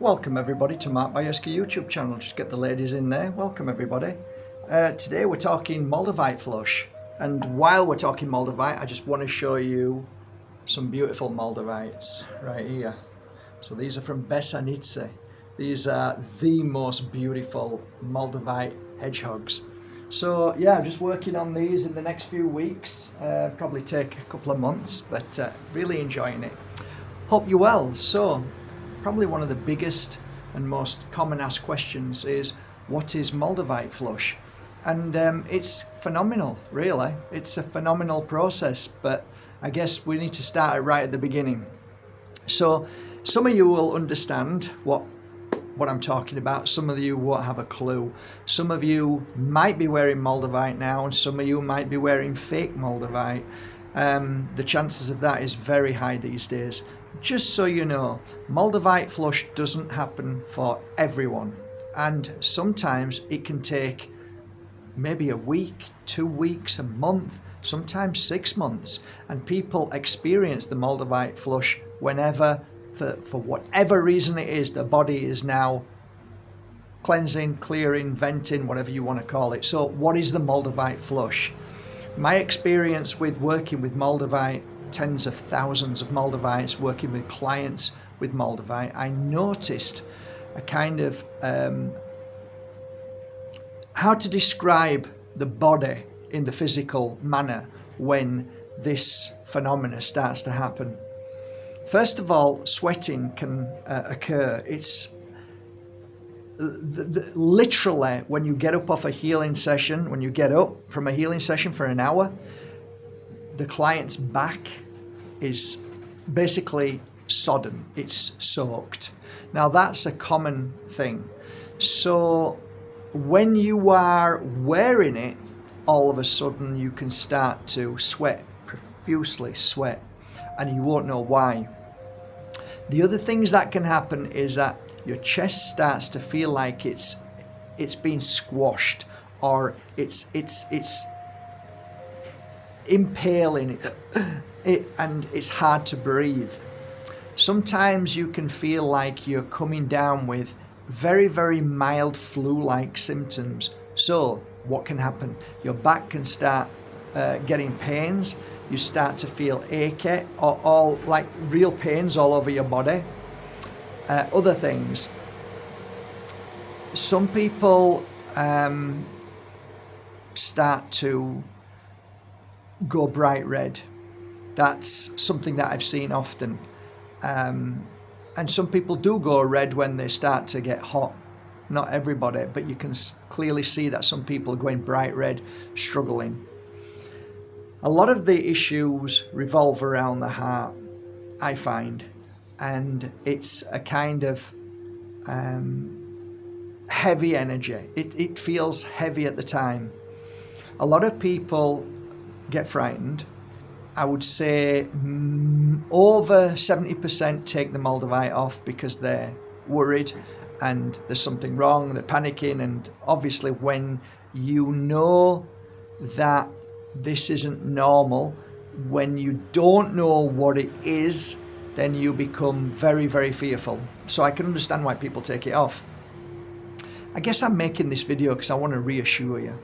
Welcome everybody to Mark Bajerski YouTube channel. Just get the ladies in there. Welcome everybody. Today we're talking Moldavite Flush, and while we're talking Moldavite, I just want to show you some beautiful Moldavites right here. So these are from Bajerski. These are the most beautiful Moldavite hedgehogs. So yeah, I'm just working on these in the next few weeks. Probably take a couple of months, but really enjoying it. Hope you're well. So probably one of the biggest and most common asked questions is, what is Moldavite Flush? And it's phenomenal, really. It's a phenomenal process, but I guess we need to start it right at the beginning. So some of you will understand what I'm talking about. Some of you won't have a clue. Some of you might be wearing Moldavite now, and some of you might be wearing fake Moldavite. The chances of that is very high these days. Just so you know, Moldavite Flush doesn't happen for everyone, and sometimes it can take maybe a week, 2 weeks, a month, sometimes 6 months, and people experience the Moldavite Flush whenever, for whatever reason it is, the body is now cleansing, clearing, venting, whatever you want to call it. So what is the Moldavite Flush? My experience with working with Moldavite, tens of thousands of Moldavites, working with clients with Moldavite, I noticed a kind of how to describe the body in the physical manner when this phenomena starts to happen. First of all, sweating can occur. It's literally when you get up off a healing session, when you get up from a healing session for an hour, the client's back is basically sodden, it's soaked. Now that's a common thing. So when you are wearing it, all of a sudden you can start to sweat, profusely sweat, and you won't know why. The other things that can happen is that your chest starts to feel like it's being squashed, or it's impaling it, and it's hard to breathe. Sometimes you can feel like you're coming down with very, very mild flu-like symptoms. So what can happen? Your back can start getting pains. You start to feel achy, or all like real pains all over your body. Other things. Some people start to go bright red. That's something that I've seen often. And some people do go red when they start to get hot. Not everybody, but you can clearly see that some people are going bright red, struggling. A lot of the issues revolve around the heart, I find, and it's a kind of heavy energy. It feels heavy at the time. A lot of people get frightened. I would say over 70% take the Moldavite off because they're worried and there's something wrong, they're panicking. And obviously when you know that this isn't normal, when you don't know what it is, then you become very, very fearful. So I can understand why people take it off. I guess I'm making this video because I want to reassure you.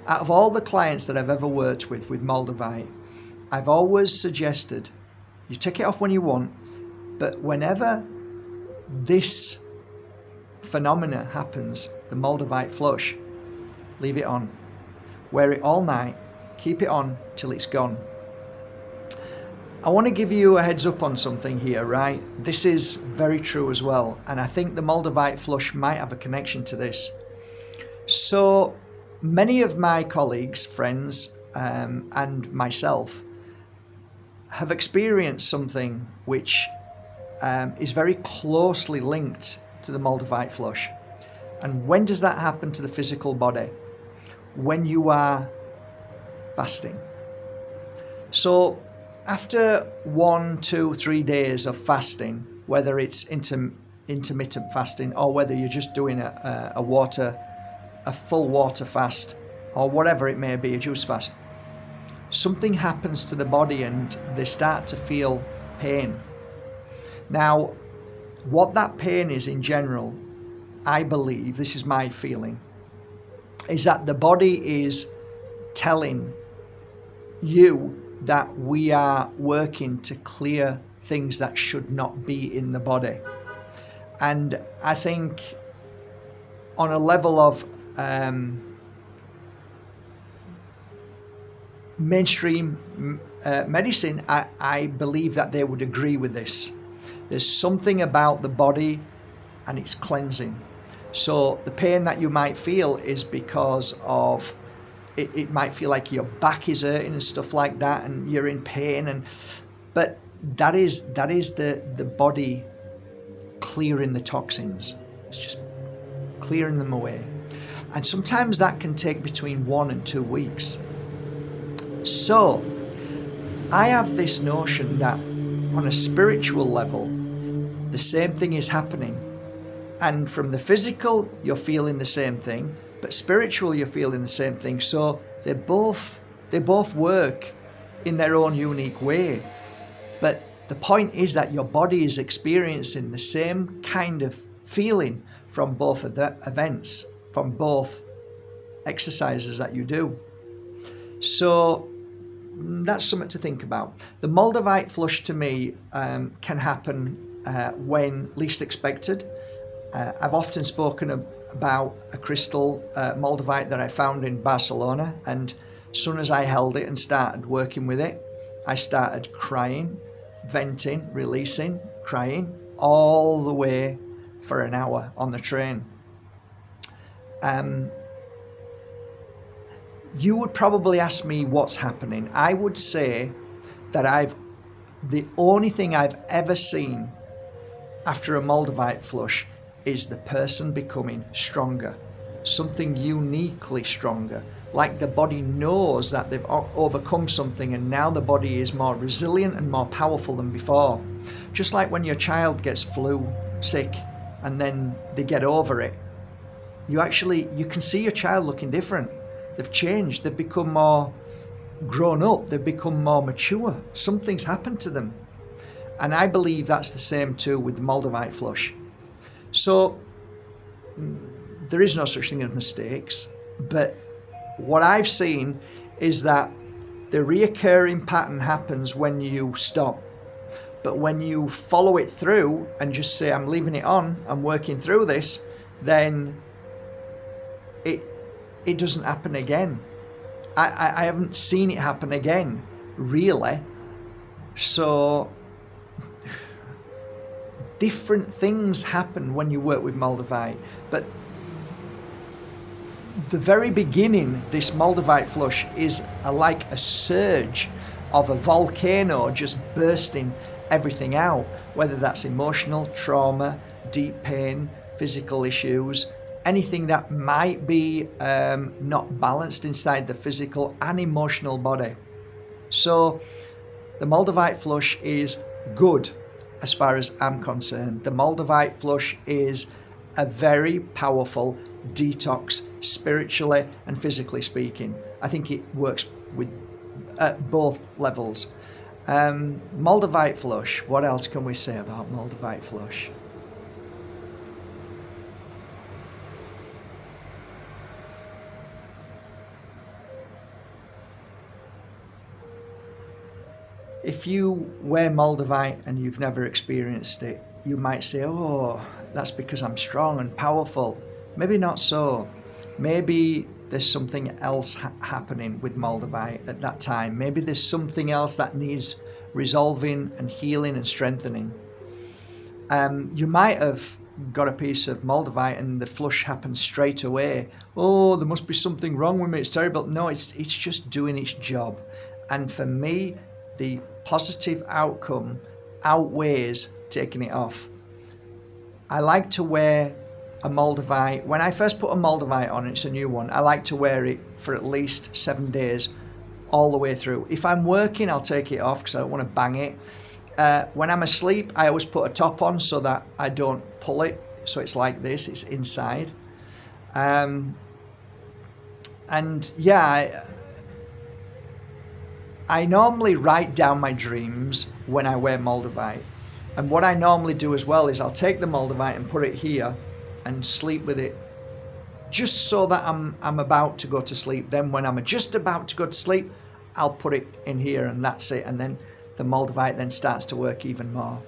Out of all the clients that I've ever worked with Moldavite, I've always suggested you take it off when you want, but whenever this phenomena happens, the Moldavite Flush, leave it on. Wear it all night, keep it on till it's gone. I want to give you a heads up on something here, right? This is very true as well, and I think the Moldavite Flush might have a connection to this. So many of my colleagues, friends, and myself have experienced something which is very closely linked to the Moldavite Flush. And when does that happen to the physical body? When you are fasting. So after 1, 2, 3 days of fasting, whether it's intermittent fasting or whether you're just doing a full water fast or whatever it may be, a juice fast, something happens to the body and they start to feel pain. Now, what that pain is in general, I believe, this is my feeling, is that the body is telling you that we are working to clear things that should not be in the body. And I think on a level of mainstream medicine, I believe that they would agree with this. There's something about the body and its cleansing. So the pain that you might feel is because of it might feel like your back is hurting and stuff like that, and you're in pain, but that is the body clearing the toxins. It's just clearing them away. And sometimes that can take between 1 and 2 weeks. So I have this notion that on a spiritual level, the same thing is happening. And from the physical, you're feeling the same thing, but spiritual, you're feeling the same thing. So they both work in their own unique way. But the point is that your body is experiencing the same kind of feeling from both of the events, from both exercises that you do. So that's something to think about. The Moldavite flush to me can happen when least expected. I've often spoken about a crystal Moldavite that I found in Barcelona, and as soon as I held it and started working with it, I started crying, venting, releasing, crying, all the way for an hour on the train. You would probably ask me what's happening. I would say that the only thing I've ever seen after a Moldavite flush is the person becoming stronger, something uniquely stronger, like the body knows that they've overcome something and now the body is more resilient and more powerful than before. Just like when your child gets flu sick and then they get over it, you can see your child looking different. They've changed, they've become more grown up, they've become more mature. Something's happened to them. And I believe that's the same too with the Moldavite flush. So there is no such thing as mistakes, but what I've seen is that the reoccurring pattern happens when you stop. But when you follow it through and just say, I'm leaving it on, I'm working through this, then it doesn't happen again. I haven't seen it happen again, really. So different things happen when you work with Moldavite, but the very beginning, this Moldavite flush is like a surge of a volcano just bursting everything out, whether that's emotional trauma, deep pain, physical issues, anything that might be not balanced inside the physical and emotional body. So the Moldavite flush is good as far as I'm concerned. The Moldavite flush is a very powerful detox, spiritually and physically speaking. I think it works with both levels. Moldavite flush, what else can we say about Moldavite flush? If you wear Moldavite and you've never experienced it, you might say, oh, that's because I'm strong and powerful. Maybe not so. Maybe there's something else happening with Moldavite at that time. Maybe there's something else that needs resolving and healing and strengthening. You might have got a piece of Moldavite and the flush happens straight away. Oh, there must be something wrong with me, it's terrible. No, it's just doing its job. And for me, the positive outcome outweighs taking it off. I like to wear a Moldavite. When I first put a Moldavite on, it's a new one, I like to wear it for at least 7 days all the way through. If I'm working, I'll take it off because I don't want to bang it. When I'm asleep, I always put a top on so that I don't pull it. So it's like this, it's inside. And yeah, I normally write down my dreams when I wear Moldavite. And what I normally do as well is I'll take the Moldavite and put it here and sleep with it, just so that I'm about to go to sleep. Then when I'm just about to go to sleep, I'll put it in here and that's it. And then the Moldavite then starts to work even more.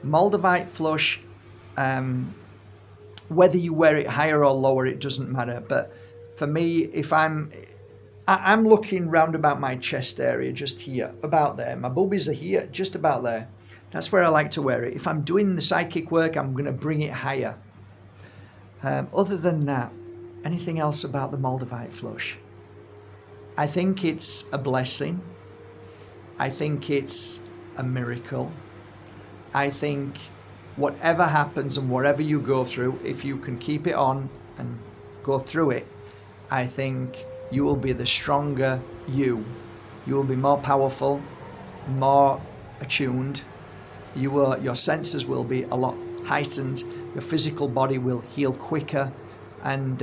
Moldavite Flush, whether you wear it higher or lower, it doesn't matter. But for me, if I'm looking round about my chest area, just here, about there. My boobies are here, just about there. That's where I like to wear it. If I'm doing the psychic work, I'm going to bring it higher. Other than that, anything else about the Moldavite Flush? I think it's a blessing. I think it's a miracle. I think whatever happens and whatever you go through, if you can keep it on and go through it, I think you will be the stronger you. You will be more powerful, more attuned. Your senses will be a lot heightened. Your physical body will heal quicker. And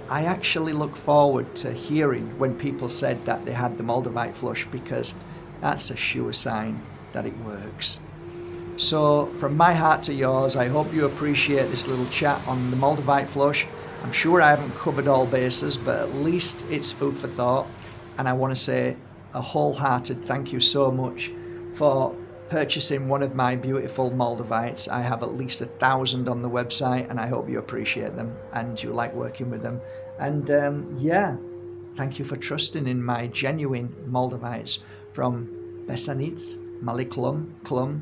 I actually look forward to hearing when people said that they had the Moldavite Flush, because that's a sure sign that it works. So from my heart to yours, I hope you appreciate this little chat on the Moldavite Flush. I'm sure I haven't covered all bases, but at least it's food for thought. And I want to say a wholehearted thank you so much for purchasing one of my beautiful Moldavites. I have at least 1,000 on the website, and I hope you appreciate them and you like working with them. And thank you for trusting in my genuine Moldavites from Besanic, Malý Klum,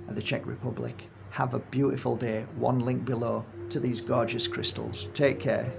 and the Czech Republic. Have a beautiful day. One link below to these gorgeous crystals. Take care.